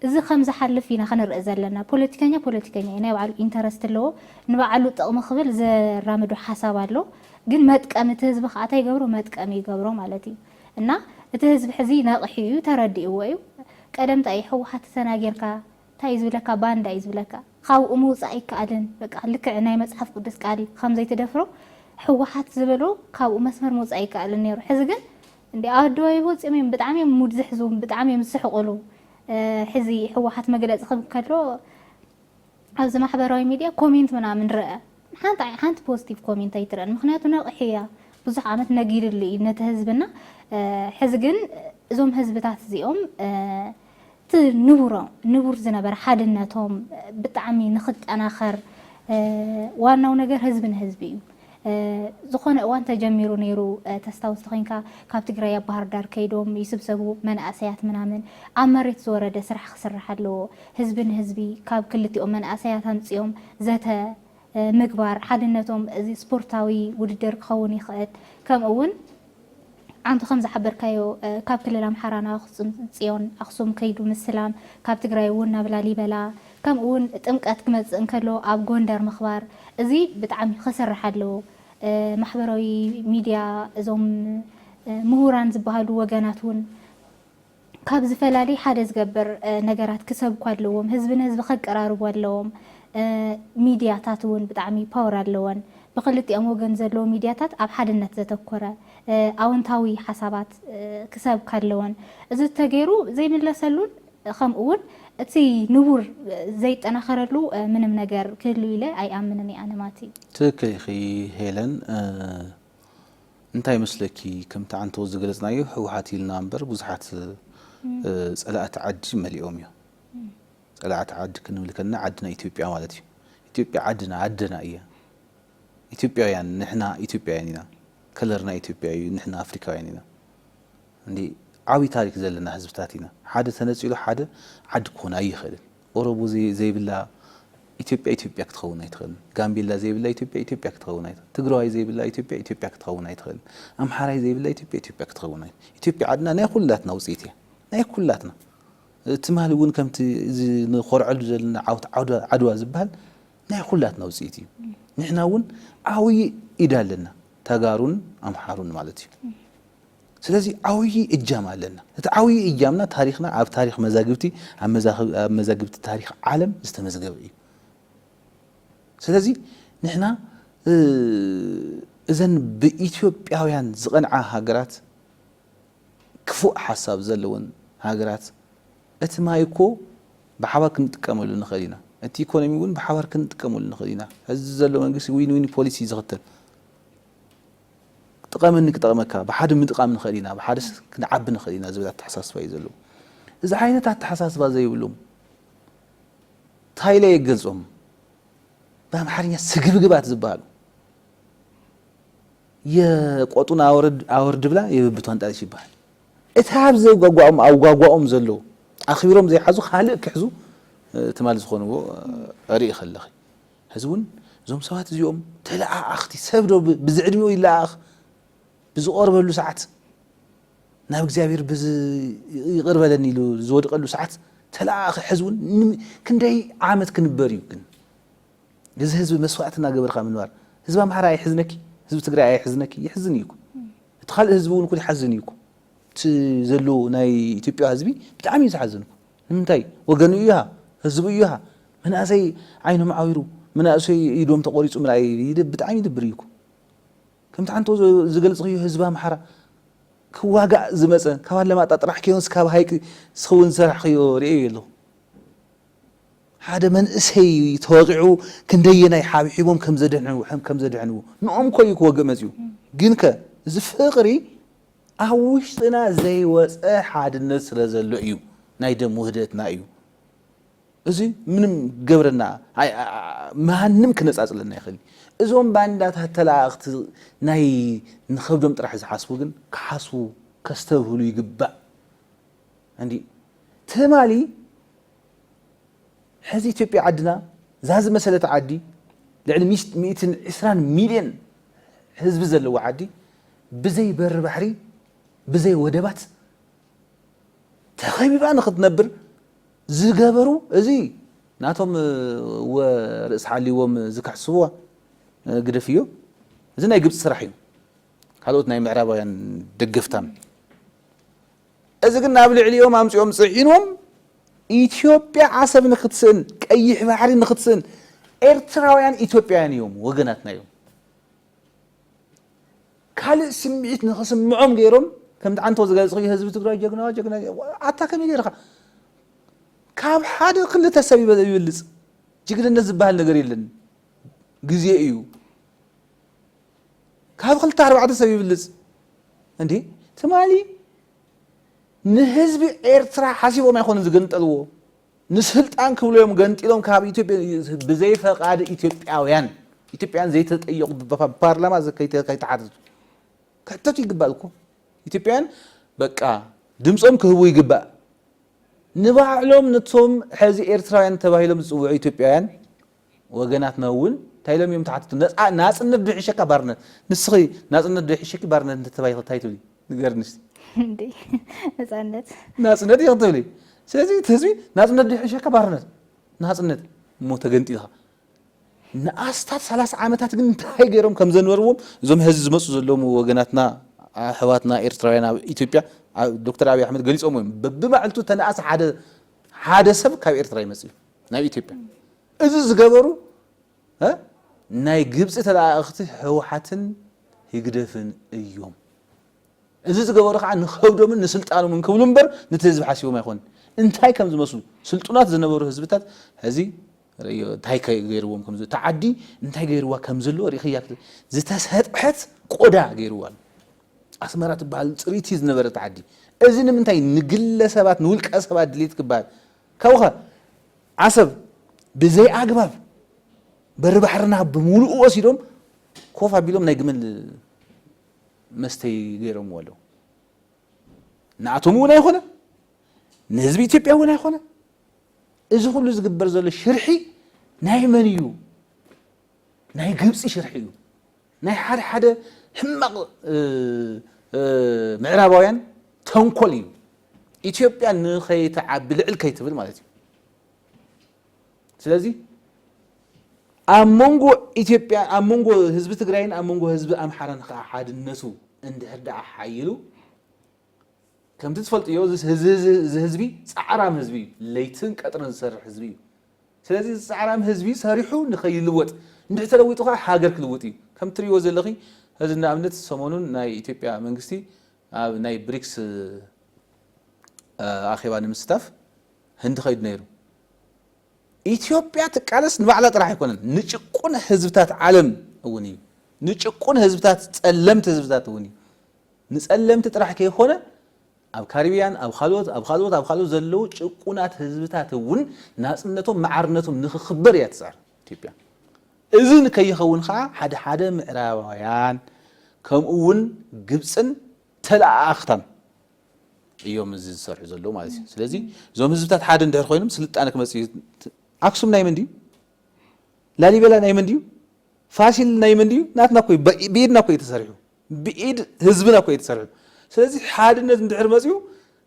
እዚ ከም ዝሓልፍ ኢና ክንርኢ ዘለና ፖለቲከኛ እዩ ናይ ባዕሉ ኢንተረስት ኣለዎ ንባዕሉ ጥቕሚ ክብል ዘራምዱ ሓሳብ ኣሎ ግን መጥቀሚ እቲ ህዝቢ ከዓ እንታይ ይገብሮ መጥቀሚ ይገብሮ ማለት እዩ እና እቲ ህዝቢ ሕዚ ነቕሒ እዩ ተረዲእዎ እዩ ቀደምታ እዩ ሕወሓት ተናጌርካ እንታይ ዝብለካ ባንዳ እዩ ዝብለካ ካብኡ ምውፃእ ኣይከኣልን በቃ ልክዕ ናይ መፅሓፍ ቅዱስ ቃል ከምዘይትደፍሮ ሕወሓት ዝበሎ ካብኡ መስመር ምውፃእ ኣይከኣልን ነይሩ ሕዚ ግን እንዲ ኣደባባይ ወፂኦም እዮም ብጣዕሚ እዮም ሙድ ዝሕዙ ብጣዕሚ እዮም ዝስሕቕሉ ሕዚ ሕወሓት መግለፂ ክብል ከሎ ኣብዚ ማሕበራዊ ሚድያ ኮሜንት ምናምን ረአ ሓንቲ ፖዚቲቭ ኮሜንት ኣይትረአን ምክንያቱ ነቕሒ እያ ብዙሕ ዓመት ነጊድሉ እዩ ነቲ ህዝብና ሕዚ ግን እዞም ህዝብታት እዚኦም ንቡር ዝነበረ ሓድነቶም ብጣዕሚ ንኽጠናኸር ዋናው ነገር ህዝቢ ንህዝቢ እዩ ዝኾነ እዋን ተጀሚሩ ነይሩ ተስታውስቲ ኮይንካ ካብ ትግራይ ኣብ ባህር ዳር ከይዶም ይስብሰቡ መናእሰያት ምናምን ኣብ መሬት ዝወረደ ስራሕ ክስራሕ ኣለዎ ህዝቢ ንህዝቢ ካብ ክልቲኦም መናእሰያት ኣምፂኦም ዘተ ምግባር ሓድነቶም እዚ ስፖርታዊ ውድድር ክኸውን ይኽእል ከምኡ እውን አንተ ከም ዝሓበርካዮ ካብ ክልል ኣምሓራ ናብ ኣክሱም ፅዮን ኣክሱም ከይዱ ምስላም ካብ ትግራይ እውን ናብ ላሊበላ ከምኡ እውን ጥምቀት ክመፅእ እንከሎ ኣብ ጎንደር ምኽባር እዚ ብጣዕሚ ክስራሕ ኣለዎ ማሕበራዊ ሚድያ እዞም ምሁራን ዝበሃሉ ወገናትን ካብ ዝፈላለዩ ሓደ ዝገብር ነገራት ክሰብኩ ኣለዎም ህዝብን ህዝቢ ከቀራርቡ ኣለዎም ሚድያታት እውን ብጣዕሚ ፓወር ኣለዎን ብክልቲኦም ወገን ዘለዎ ሚድያታት ኣብ ሓድነት ዘተኮረ ኣወንታዊ ሓሳባት ክሰብክ ኣለዎን እዚ ተገይሩ ዘይምለሰሉን ከምኡ እውን እቲ ንቡር ዘይጠናኸረሉ ምንም ነገር ክህሉ ኢለ ኣይኣምንን እየ ኣነ ማቲ ትክክል ኢኺ ሄለን እንታይ መስለኪ ከምቲ አንተ ዝገለጽናዮ ህወሓት ኢልና እምበር ብዙሓት ጸላእቲ ዓዲ መሊኦም እዮም ጸላእቲ ዓዲ ክንብል ከለና ዓድና ኢትዮጵያ ማለት እዩ ኢትዮጵያ ዓድና እያ ኢትዮጵያውያን ንሕና ኢትዮጵያውያን ኢና ከለርና ኢትዮጵያዊ ንሕና አፍሪካውያን ኢና እንዲ ዓቢ ታሪክ ዘለና ህዝብታት ኢና ሓደ ተነጺሉ ሓደ ዓዲ ክኾን ኣይኽእልን ኦሮሞ ዘይብላ ኢትዮጵያ ክትኸውን ኣይትኽእልን ጋምቤላ ዘይብላ ኢትዮጵያ ክትኸውን ኣይትኽእልን ትግራዋይ ዘይብላ ኢትዮጵያ ክትኸውን ኣይትኽእልን ኣምሓራይ ዘይብላ ኢትዮጵያ ክትኸውን ኣይትኽእልን ኢትዮጵያ ዓድና ናይ ኩላትና ውጽኢት እያ ናይ ኩላትና ትማል እውን ከምቲ ንኾርዐሉ ዘለና ዓድዋ ዝበሃል ናይ ኩላትና ውጽኢት እዩ ንሕና እውን ዓብይ ኢድ ኣለና ተጋሩን ኣምሓሩን ማለት እዩ ስለዚህ ዓብይ እጃም ኣለና እቲ ዓብይ እጃምና ታሪኽና ኣብ ታሪኽ መዛግብቲ ኣብ መዛግብቲ ታሪኽ ዓለም ዝተመዝገበ እዩ ስለዚህ ንሕና እዘን ብኢትዮጵያውያን ዝቐንዓ ሃገራት ክፉእ ሓሳብ ዘለወን ሃገራት እቲ ማይኮ ብሓባር ክንጥቀመሉ ንኽእል ኢና እቲ ኢኮኖሚ እውን ብሓባር ክንጥቀመሉ ንኽእል ኢና እዚ ዘሎ መንግስቲ ዊን ፖሊሲ ዝኽተል ጥቐመኒ ክጠቕመካ ብሓደ ምጥቃም ንኽእል ኢና ብሓደ ክንዓቢ ንኽእል ኢና ዝብል ኣተሓሳስባ እዩ ዘለዎ እዚ ዓይነት ኣተሓሳስባ ዘይብሎም ታይለ የገልጾም በአማርኛ ስግብግባት ዝበሃሉ የቆጡን አወርድ ብላ የብብቷን ጣልሽ ይባል እቲ ሃብ ዘጓጓኦም ኣጓጓኦም ዘለው ኣኺቢሮም ዘይሓዙ ካልእ ክሕዙ ትማል ዝኾንዎ ርኢ ኸለኺ ህዝቡን እዞም ሰባት እዚኦም ተለኣኣኽቲ ሰብ ዶ ብዝዕድሚኡ ይለኣኽ ብዝቆርበሉ ሰዓት ናብ እግዚአብሔር ይቅር በለኒ ኢሉ ዝወድቀሉ ሰዓት ተለኣኺ ህዝቡን ክንደይ ዓመት ክንበር እዩ ግን እዚ ህዝቢ መስዋዕትና ገበርካ ምንባር ህዝብ ኣምሓራ ኣይሕዝነኪ ህዝብ ትግራይ ኣይሕዝነኪ ይሕዝን እዩ እቲ ካልእ ህዝቢ እውን ኩሉ ይሓዝን እዩ እቲ ዘሎ ናይ ኢትዮጵያ ህዝቢ ብጣዕሚ ዝሓዝንኩ ንምንታይ ወገኑ እዩ ህዝቡ እዩ መናእሰይ ዓይኖም ዓዊሩ መናእሰይ ኢዶም ተቆሪጹ ምራይ ብጣዕሚ ይድብር እዩ ከምቲ አንተ ዝገልጽዮ ህዝብ ኣምሓራ ክዋጋእ ዝመፀ ካብ ለማጣ ጥራሕ ከዮንስ ካብ ሃይቅ ስኸውን ዝሰርሕዮ ርእዮ የለኹ ሓደ መንእሰይ ተወቂዑ ክንደየናይ ሓቢሒቦም ከም ዘድሕንዎ ንኦም ኮዩ ክወግእ መፅዩ ግን ከ እዚ ፍቕሪ ኣብ ውሽጥና ዘይወፀ ሓድነት ስለ ዘሎ እዩ ናይ ደም ውህደትና እዩ እዚ ምንም ገብረና ማንም ክነጻጽለና ይኽእል እዞም ባንዳታት ተላእኽቲ ናይ ንኸብዶም ጥራሕ ዝሓስቡ ግን ክሓስቡ ከስተብህሉ ይግባእ እንዲ ተማሊ ሕዚ ኢትዮጵያ ዓድና ዛዝ መሰለተ ዓዲ ልዕሊ 120 ሚልዮን ህዝቢ ዘለዎ ዓዲ ብዘይ በር ባሕሪ ብዘይ ወደባት ተኸቢባ ንኽትነብር ዝገበሩ እዚ ናቶም ወርእስ ሓሊዎም ዝካሕስብዋ ግደፍ እዩ እዚ ናይ ግብፂ ስራሕ እዩ ካልኦት ናይ ምዕራባውያን ደገፍታን እዚ ግን ናብ ልዕሊኦም ኣምፂኦም ፅዒኖም ኢትዮጵያ ዓሰብ ንኽትስእን ቀይሕ ባሕሪ ንኽትስእን ኤርትራውያን ኢትዮጵያውያን እዮም ወገናትና እዮም ካልእ ስምዒት ንኽስምዖም ገይሮም ከምቲ አንተ ዝገልጽዮ ህዝቢ ትግራይ ጀግና ኣታ ከመይ ገይርካ ካብ ሓደ ክልተ ሰብ ይበልጽ ጅግንነት ዝበሃል ነገር የለን ግዜ እዩ ካብ ክልተ ኣርባዕተ ሰብ ይበልጽ እንዴ ትማሊ ንህዝቢ ኤርትራ ሓሲቦም ኣይኮነን ዝገንጠልዎ ንስልጣን ክብሎም ገንጢሎም ካብ ኢትዮጵያ ብዘይ ፈቃድ ኢትዮጵያውያን ዘይተጠየቁ በፓርላማ ከይተሓተቱ ከተቱ ይግባልኩ ኢትዮጵያውያን በቃ ድምጾም ክህቡ ይግባእ ንባዕሎም ነቶም ሕዚ ኤርትራውያን ተባሂሎም ዝጽውዑ ኢትዮጵያውያን ወገናትና እውን ታይሎም እዮም ተሓተቱ ናጽነት ድሕሸካ ባርነት ንስኺ ናጽነት ድሕሸኪ ባርነት እንተተባይኸ ታይትብሊ ንገርንስ እንዴ ናጽነት ይኽትብሊ ስለዚህ ህዝቢ ናጽነት ድሕሸካ ባርነት ናጽነት ሞ ተገንጢልኻ ንኣስታት 30 ዓመታት ግን እንታይ ገይሮም ከም ዘነበርዎም እዞም ህዝቢ ዝመፁ ዘለዎም ወገናትና ኣሕዋትና ኤርትራውያን ኣብ ኢትዮጵያ ዶክተር አብይ አሕመድ ገሊጾም እዮም በብማዕልቱ ተነኣስ ሓደ ሰብ ካብ ኤርትራ ይመጽእ ናብ ኢትዮጵያ እዚ ዝገበሩ ናይ ግብጽ ተላእኽቲ ህወሓትን ይግደፍን እዮም እዚ ዝገበሩ ከዓ ንኸብዶምን ንስልጣኖምን ክብሉ እምበር ነቲ ህዝቢ ሓሲቦም ኣይኮን እንታይ ከም ዝመስሉ ስልጡናት ዝነበሩ ህዝብታት ሕዚ እንታይ ገይርዎም ከም ዘሎ ተዓዲ እንታይ ገይርዋ ከም ዘሎ ሪኽያ ዝተሰጥሐት ቆዳ ገይርዋ ኣስመራ ትበሃል ፅሪቲ ዝነበረ ተዓዲ እዚ ንምንታይ ንግለ ሰባት ንውልቀ ሰባት ድሌት ክበሃል ካብኸ ዓሰብ ብዘይ ኣግባብ በሪ ባሕርና ብምሉኡ ወሲዶም ኮፍ ኣቢሎም ናይ ግመል መስተይ ገይሮም ወለው ንኣቶም እውን ኣይኮነ ንህዝቢ ኢትዮጵያ እውን ኣይኮነ እዚ ሁሉ ዝግበር ዘሎ ሽርሒ ናይ መን እዩ ናይ ግብፂ ሽርሒ እዩ ናይ ሓደ ሕማቕ ምዕራባውያን ተንኮል እዩ ኢትዮጵያ ንኸይተዓቢ ልዕል ከይትብል ማለት እዩ ስለዚ ኣብ መንጎ ኢትዮጵያ ኣብ መንጎ ህዝቢ ትግራይን ኣብ መንጎ ህዝቢ ኣምሓራን ከዓ ሓድነቱ እንድሕር ደኣ ሓይሉ ከምቲ ትፈልጥዮ እዚ ህዝቢ ፃዕራም ህዝቢ ለይትን ቀጥርን ዝሰርሕ ህዝቢ እዩ ስለዚ ፃዕራም ህዝቢ ሰሪሑ ንኸይልወጥ እንድሕር ተለዊጡ ከዓ ሃገር ክልውጥ እዩ ከም ትሪእዎ ዘለኺ እዚ ንኣብነት ሰሞኑን ናይ ኢትዮጵያ መንግስቲ ኣብ ናይ ብሪክስ ኣኼባ ንምስታፍ ህንዲ ኸይዱ ነይሩ ኢትዮጵያ ትቃለስ ንባዕላ ጥራሕ ኣይኮነን ንጭቁን ህዝብታት ዓለም እውን እዩ ንጭቁን ህዝብታት ጸለምቲ ህዝብታት እውን እዩ ንጸለምቲ ጥራሕ ከይኾነ ኣብ ካሪቢያን ኣብ ካልኦት ዘለው ጭቁናት ህዝብታት እውን ናጽነቶም ማዕርነቶም ንኽኽበር እያ ትጻዕር ኢትዮጵያ እዚ ንከይኸውን ከዓ ሓደ ምዕራባውያን ከምኡ እውን ግብፅን ተላኣኽታን እዮም እዚ ዝሰርሑ ዘለው ማለት እዩ ስለዚ እዞም ህዝብታት ሓደ እንድሕር ኮይኖም ስልጣነ ክመጽእ ኣክሱም ናይ መን ድዩ ላሊበላ ናይ መን ድዩ ፋሲል ናይ መን ድዩ ናትና ኮይ ብኢድና ኮይ ተሰሪሑ ብኢድ ህዝብና ኮይ ተሰሪሑ ስለዚ ሓድነት እንድሕር መጽኡ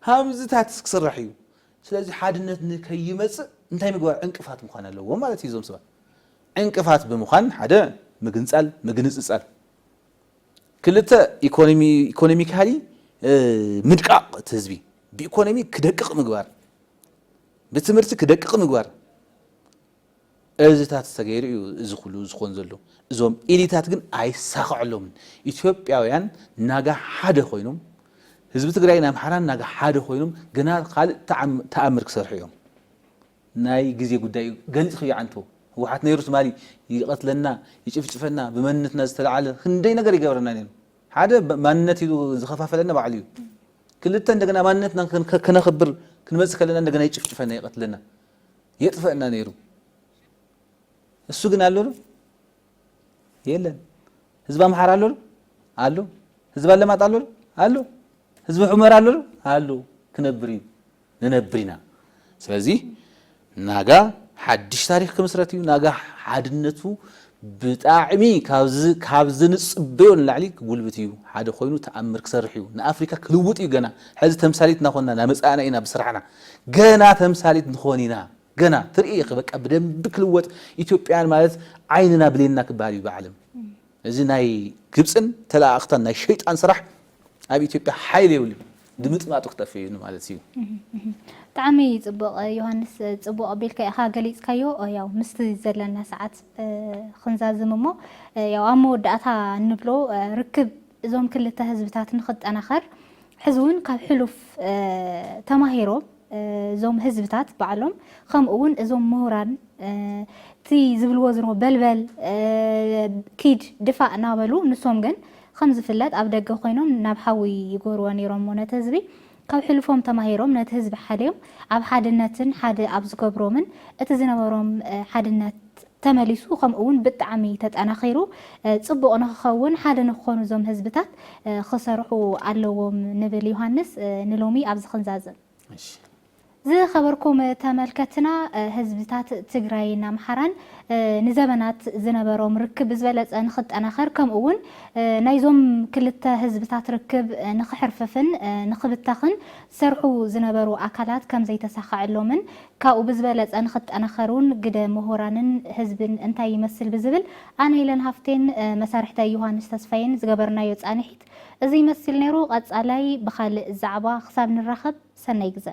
ሃምዝታት ክስራሕ እዩ ስለዚ ሓድነት ንከይመጽእ እንታይ ምግባር ዕንቅፋት ምዃን ኣለዎ ማለት እዩ እዞም ሰባት ዕንቅፋት ብምዃን ሓደ ምግንጽጻል ክልተ ኢኮኖሚካሊ ምድቃቕ እቲ ህዝቢ ብኢኮኖሚ ክደቅቕ ምግባር ብትምህርቲ ክደቅቕ ምግባር እዚታት ተገይሩ እዩ እዚ ኩሉ ዝኾን ዘሎ እዞም ኤሊታት ግን ኣይሳኽዐሎምን ኢትዮጵያውያን ናጋ ሓደ ኮይኖም ህዝቢ ትግራይን ኣምሓራን ናጋ ሓደ ኮይኖም ገና ካልእ ተኣምር ክሰርሑ እዮም ናይ ግዜ ጉዳይ ገሊጽ ክያዓንቶ ህወሓት ነይሩ ትማሊ ይቀትለና ይጭፍጭፈና ብመንነትና ዝተለዓለ ክንደይ ነገር ይገብረና ነይሩ ሓደ ማንነት ኢሉ ዝኸፋፈለና ባዕሉ እዩ ክልተ እንደገና ማንነትና ከነኽብር ክንመጽእ ከለና እንደገና ይጭፍጭፈና ይቀትለና የጥፈአና ነይሩ እሱ ግን አሎ የለን ህዝብ አምሓራ አሎ ህዝብ አለማጣ አሎ ህዝብ ዑመር አሎ ክነብር ንነብሪና ስለዚህ ናጋ ሓድሽ ታሪክ ክምስረት እዩ ናጋ ሓድነቱ ብጣዕሚ ካብዚ ንጽበዮ ንላዕሊ ጉልበት እዩ ሓደ ኮይኑ ተኣምር ክሰርሕ እዩ ንኣፍሪካ ክልውጥ እዩ ገና ሕዚ ተምሳሊት ናኾንና ናመጻእና ኢና ብስራሕና ገና ተምሳሊት ንኾን ኢና ገና ትርኢ በቃ በደንብ ክልወጥ ኢትዮጵያን ማለት ዓይንና ብሌንና ክባል እዩ በዓለም እዚ ናይ ግብፅን ተላእኽታን ናይ ሸይጣን ስራሕ ኣብ ኢትዮጵያ ሓይል የብሉ ድምጥማጡ ክጠፍእ እዩ ማለት እዩ ብጣዕሚ ጽቡቕ ዮሃንስ ጽቡቕ ኣቢልካ ኢኻ ገሊጽካዮ ያው ምስቲ ዘለና ሰዓት ክንዛዝም እሞ ያው ኣብ መወዳእታ ንብሎ ርክብ እዞም ክልተ ህዝብታት ንኽጠናኸር ሕዚ እውን ካብ ሕሉፍ ተማሂሮም እዞም ህዝብታት ባዕሎም ከምኡ እውን እዞም ምሁራን እቲ ዝብልዎ ዝነበሩ በልበል ኪድ ድፋእ እናበሉ ንሶም ግን ከም ዝፍለጥ ኣብ ደገ ኮይኖም ናብ ሓዊ ይጎርዎ ነይሮም ነቲ ህዝቢ ካብ ሕልፎም ተማሂሮም ነቲ ህዝቢ ሓድዮም ኣብ ሓድነትን ሓደ ኣብ ዝገብሮምን እቲ ዝነበሮም ሓድነት ተመሊሱ ከምኡ እውን ብጣዕሚ ተጠናኺሩ ጽቡቕ ንኽኸውን ሓደ ንኽኾኑ እዞም ህዝብታት ክሰርሑ ኣለዎም ንብል ዮሃንስ ንሎሚ ኣብዚ ክንዛዝም زي خبركم تملكتنا حزبتات تግራይና ኣምሓራን ንዘበናት ዝነበሮም ርክብ ዝበለፀ ንኽጥ ኣናኸር ከምኡውን ናይዞም ክልተ ህዝብታት ርክብ ንኽሕርፍፍን ንኽብታኽን ሰርሑ ዝነበሩ ኣካላት ከም ዘይተሳኻዐሎምን ካብኡ ብዝበለፀ ንኽጠናኸሩን ግደ ምሁራንን ህዝብን እንታይ ይመስል ብዝብል ኣነ ኢለን ሃፍቴን መሳርሕተ ዮሃንስ ተስፋይን ዝገበርናዮ ጻኒሒት እዚ ይመስል ነይሩ። ቀጻላይ ብኻልእ ዛዕባ ክሳብ ንራኸብ ሰናይ ግዜ